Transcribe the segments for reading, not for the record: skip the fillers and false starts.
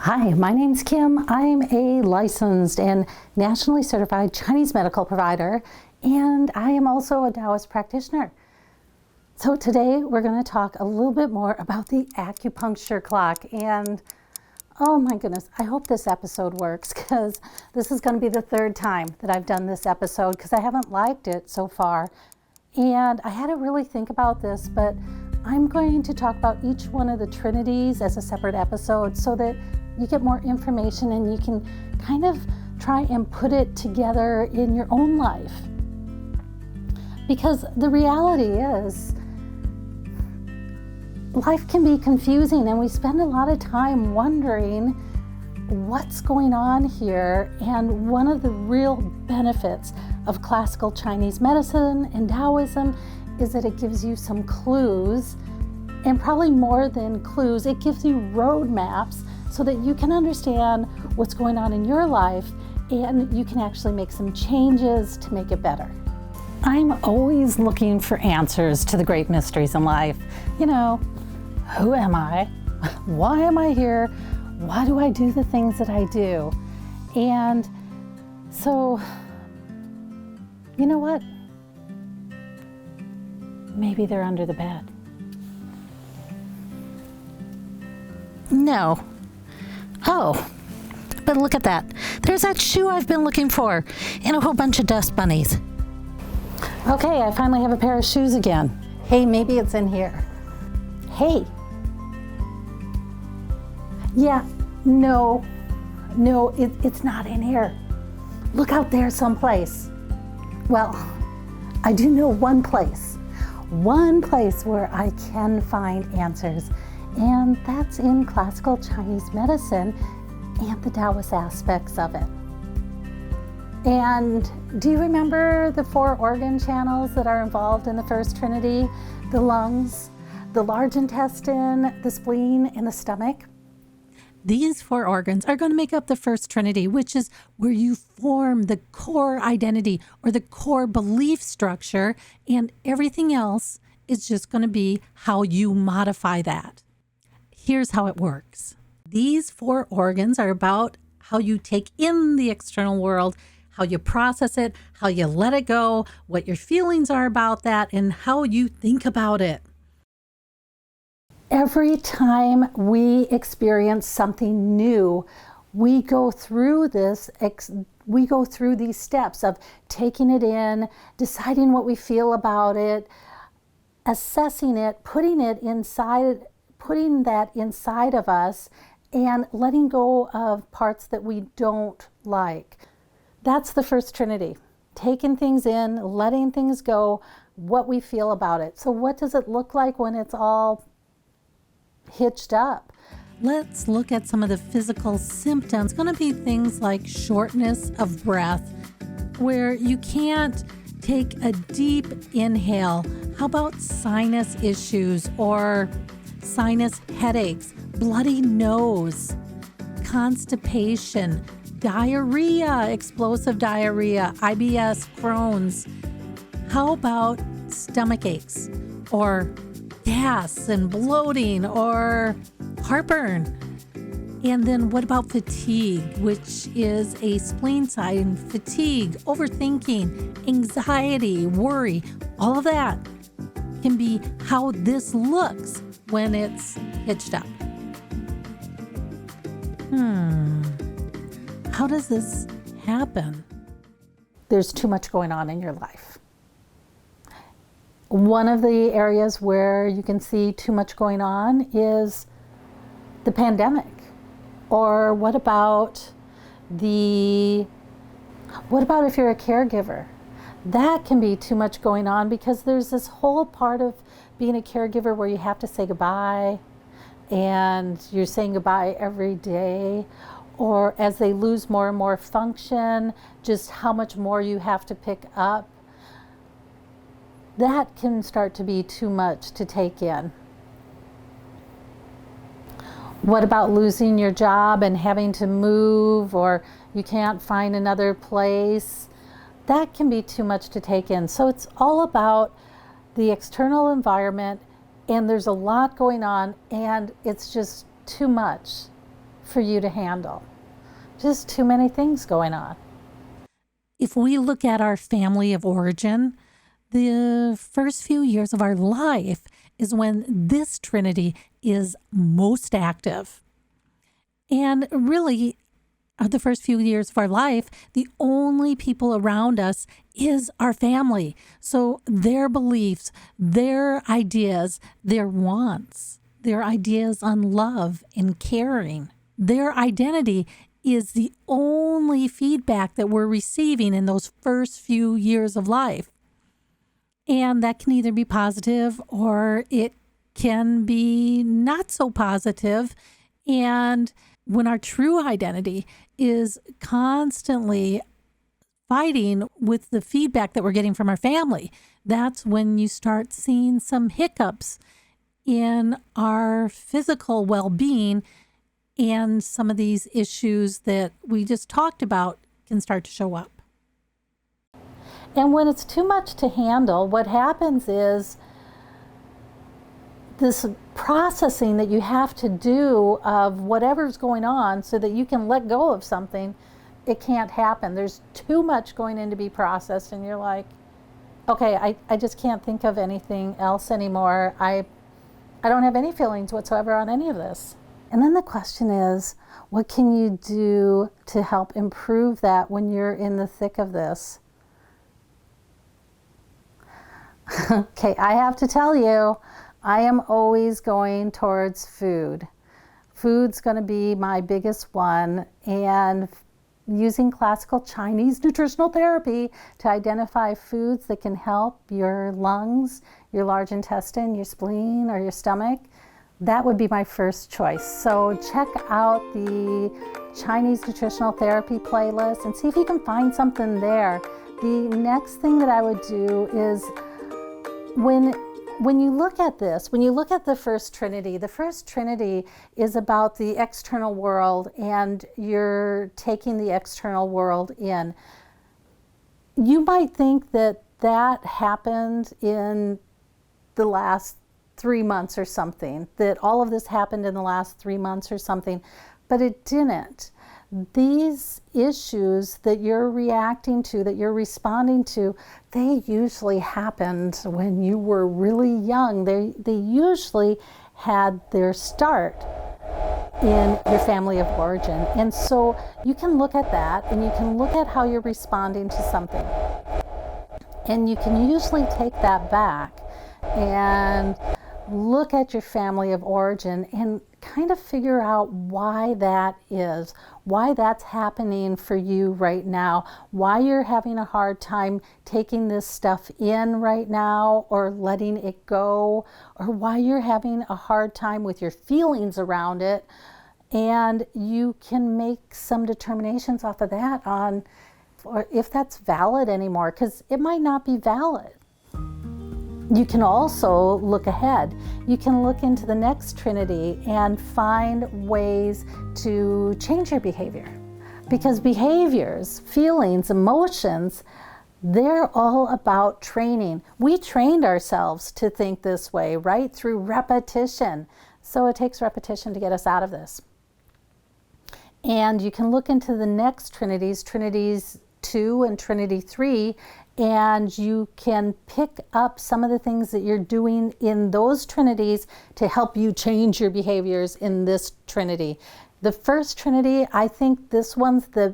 Hi, my name's Kim. I'm a licensed and nationally certified Chinese medical provider, and I am also a Daoist practitioner. So today we're going to talk a little bit more about the acupuncture clock, and oh my goodness, I hope this episode works because this is going to be the third time that I've done this episode because I haven't liked it so far. And I had to really think about this, but I'm going to talk about each one of the trinities as a separate episode so that you get more information and you can kind of try and put it together in your own life. Because the reality is, life can be confusing and we spend a lot of time wondering what's going on here. And one of the real benefits of classical Chinese medicine and Taoism is that it gives you some clues, and probably more than clues, it gives you roadmaps so that you can understand what's going on in your life and you can actually make some changes to make it better. I'm always looking for answers to the great mysteries in life. You know, who am I? Why am I here? Why do I do the things that I do? And so, you know what? Maybe they're under the bed. No. Oh, but look at that. There's that shoe I've been looking for and a whole bunch of dust bunnies. Okay, I finally have a pair of shoes again. Hey, maybe it's in here. Hey. Yeah, no, it's not in here. Look out there someplace. Well, I do know one place where I can find answers, and that's in classical Chinese medicine and the Taoist aspects of it. And do you remember the 4 organ channels that are involved in the First Trinity? The lungs, the large intestine, the spleen, and the stomach? These 4 organs are going to make up the First Trinity, which is where you form the core identity or the core belief structure, and everything else is just going to be how you modify that. Here's how it works. These 4 organs are about how you take in the external world, how you process it, how you let it go, what your feelings are about that, and how you think about it. Every time we experience something new, we go through these steps of taking it in, deciding what we feel about it, assessing it, putting that inside of us, and letting go of parts that we don't like. That's the First Trinity. Taking things in, letting things go, what we feel about it. So what does it look like when it's all hitched up? Let's look at some of the physical symptoms. It's going to be things like shortness of breath, where you can't take a deep inhale. How about sinus issues or sinus headaches, bloody nose, constipation, diarrhea, explosive diarrhea, IBS, Crohn's? How about stomach aches or gas and bloating or heartburn? And then what about fatigue, which is a spleen side fatigue, overthinking, anxiety, worry? All of that can be how this looks when it's hitched up. How does this happen? There's too much going on in your life. One of the areas where you can see too much going on is the pandemic. Or what about if you're a caregiver? That can be too much going on because there's this whole part of being a caregiver where you have to say goodbye, and you're saying goodbye every day. Or as they lose more and more function, just how much more you have to pick up. That can start to be too much to take in. What about losing your job and having to move, or you can't find another place? That can be too much to take in. So it's all about the external environment, and there's a lot going on, and it's just too much for you to handle. Just too many things going on. If we look at our family of origin, the first few years of our life is when this Trinity is most active. And really, the first few years of our life, the only people around us is our family. So their beliefs, their ideas, their wants, their ideas on love and caring, their identity is the only feedback that we're receiving in those first few years of life. And that can either be positive or it can be not so positive. And when our true identity is constantly fighting with the feedback that we're getting from our family, that's when you start seeing some hiccups in our physical well-being, and some of these issues that we just talked about can start to show up. And when it's too much to handle, what happens is this processing that you have to do of whatever's going on so that you can let go of something, it can't happen. There's too much going in to be processed, and you're like, okay, I just can't think of anything else anymore. I don't have any feelings whatsoever on any of this. And then the question is, what can you do to help improve that when you're in the thick of this? Okay, I have to tell you, I am always going towards food. Food's going to be my biggest one, and using classical Chinese nutritional therapy to identify foods that can help your lungs, your large intestine, your spleen, or your stomach, that would be my first choice. So check out the Chinese nutritional therapy playlist and see if you can find something there. The next thing that I would do is when you look at this, when you look at the First Trinity is about the external world, and you're taking the external world in. You might think that that happened in the last 3 months or something, that all of this happened in the last 3 months or something, but it didn't. These issues that you're reacting to, that you're responding to, they usually happened when you were really young. They usually had their start in your family of origin. And so you can look at that, and you can look at how you're responding to something. And you can usually take that back and look at your family of origin and kind of figure out why that is, why that's happening for you right now, why you're having a hard time taking this stuff in right now or letting it go, or why you're having a hard time with your feelings around it. And you can make some determinations off of that on or if that's valid anymore, because it might not be valid. You can also look ahead. You can look into the next Trinity and find ways to change your behavior. Because behaviors, feelings, emotions, they're all about training. We trained ourselves to think this way, right? Through repetition. So it takes repetition to get us out of this. And you can look into the next Trinities, Trinities 2 and Trinity 3, and you can pick up some of the things that you're doing in those Trinities to help you change your behaviors in this Trinity. The First Trinity, I think this one's the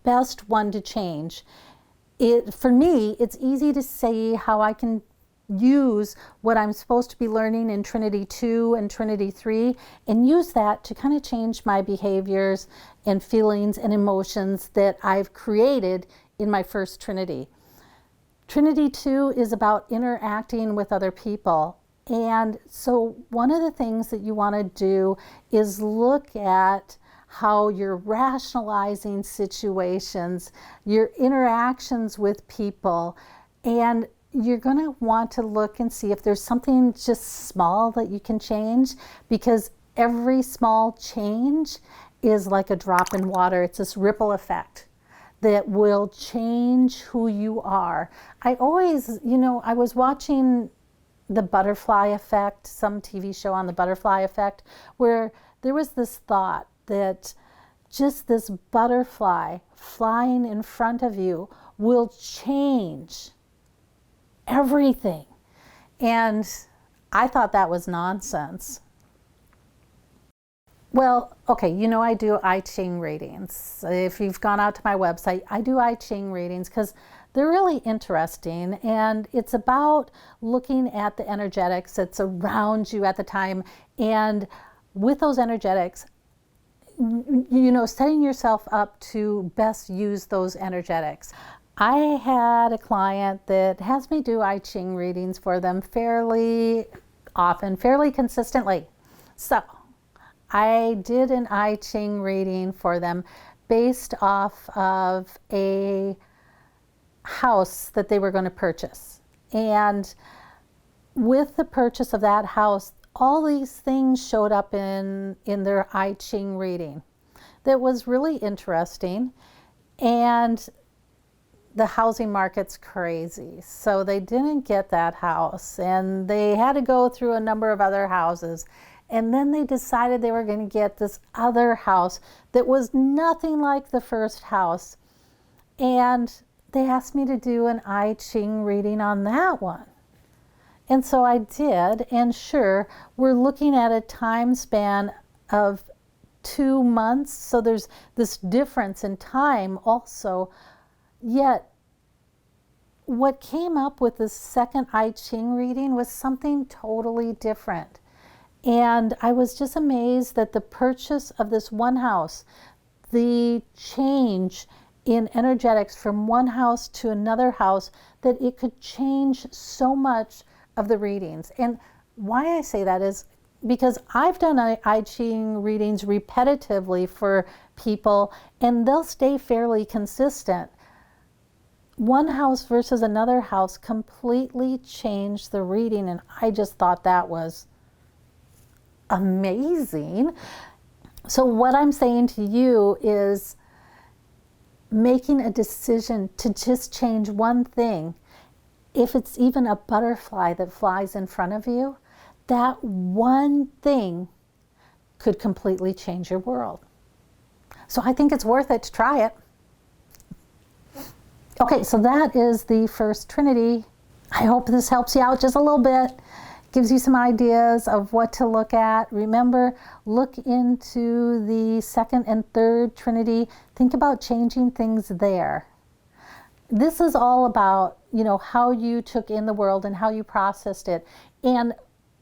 best one to change. For me, it's easy to see how I can use what I'm supposed to be learning in Trinity 2 and Trinity 3 and use that to kind of change my behaviors and feelings and emotions that I've created in my First Trinity. Trinity 2 is about interacting with other people. And so one of the things that you want to do is look at how you're rationalizing situations, your interactions with people, and you're going to want to look and see if there's something just small that you can change, because every small change is like a drop in water. It's this ripple effect that will change who you are. I always, I was watching The Butterfly Effect, some TV show on the butterfly effect, where there was this thought that just this butterfly flying in front of you will change everything. And I thought that was nonsense. Well, okay, I do I Ching readings. If you've gone out to my website, I do I Ching readings because they're really interesting, and it's about looking at the energetics that's around you at the time, and with those energetics, setting yourself up to best use those energetics. I had a client that has me do I Ching readings for them fairly often, fairly consistently. So I did an I Ching reading for them based off of a house that they were going to purchase. And with the purchase of that house, all these things showed up in their I Ching reading that was really interesting. And the housing market's crazy, so they didn't get that house, and they had to go through a number of other houses. And then they decided they were going to get this other house that was nothing like the first house. And they asked me to do an I Ching reading on that one. And so I did, and sure, we're looking at a time span of 2 months, so there's this difference in time also. Yet, what came up with the second I Ching reading was something totally different. And I was just amazed that the purchase of this one house, the change in energetics from one house to another house, that it could change so much of the readings. And why I say that is because I've done I Ching readings repetitively for people, and they'll stay fairly consistent. One house versus another house completely changed the reading, and I just thought that was amazing. So what I'm saying to you is making a decision to just change one thing. If it's even a butterfly that flies in front of you, that one thing could completely change your world. So I think it's worth it to try it. Okay, so that is the First Trinity. I hope this helps you out just a little bit, gives you some ideas of what to look at. Remember, look into the second and third Trinity. Think about changing things there. This is all about, how you took in the world and how you processed it. And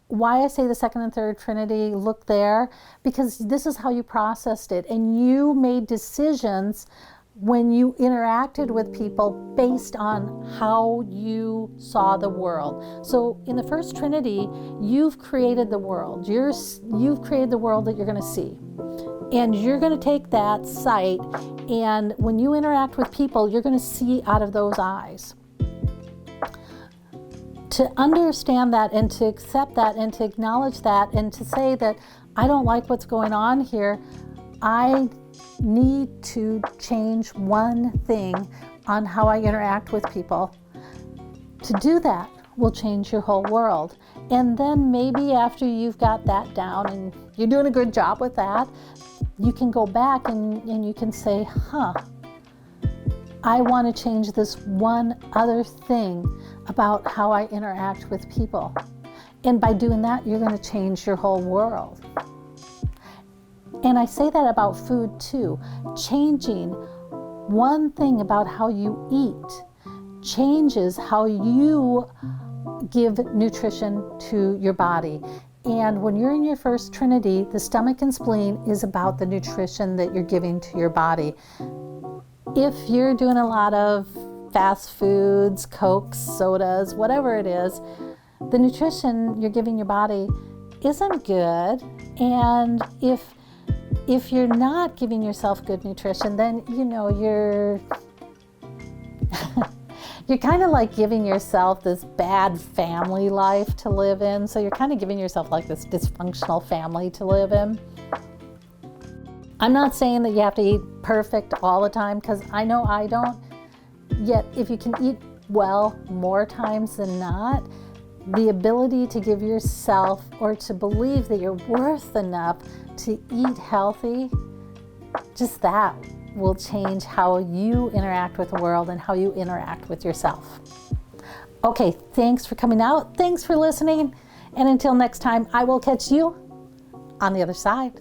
why I say the second and third Trinity, look there, because this is how you processed it. And you made decisions when you interacted with people based on how you saw the world. So in the First Trinity, you've created the world. You've created the world that you're going to see. And you're going to take that sight, and when you interact with people, you're going to see out of those eyes. To understand that and to accept that and to acknowledge that and to say that I don't like what's going on here, I need to change one thing on how I interact with people. To do that will change your whole world. And then maybe after you've got that down and you're doing a good job with that, you can go back and you can say, I want to change this one other thing about how I interact with people. And by doing that, you're going to change your whole world. And I say that about food too. Changing one thing about how you eat changes how you give nutrition to your body. And when you're in your First Trinity, the stomach and spleen is about the nutrition that you're giving to your body. If you're doing a lot of fast foods, Cokes, sodas, whatever it is, the nutrition you're giving your body isn't good. And if you're not giving yourself good nutrition, then you're you're kind of like giving yourself this bad family life to live in. So you're kind of giving yourself like this dysfunctional family to live in. I'm not saying that you have to eat perfect all the time, because I know I don't. Yet if you can eat well more times than not, the ability to give yourself or to believe that you're worth enough to eat healthy just that will change how you interact with the world and how you interact with yourself. Okay, thanks for coming out. Thanks for listening. And until next time, I will catch you on the other side.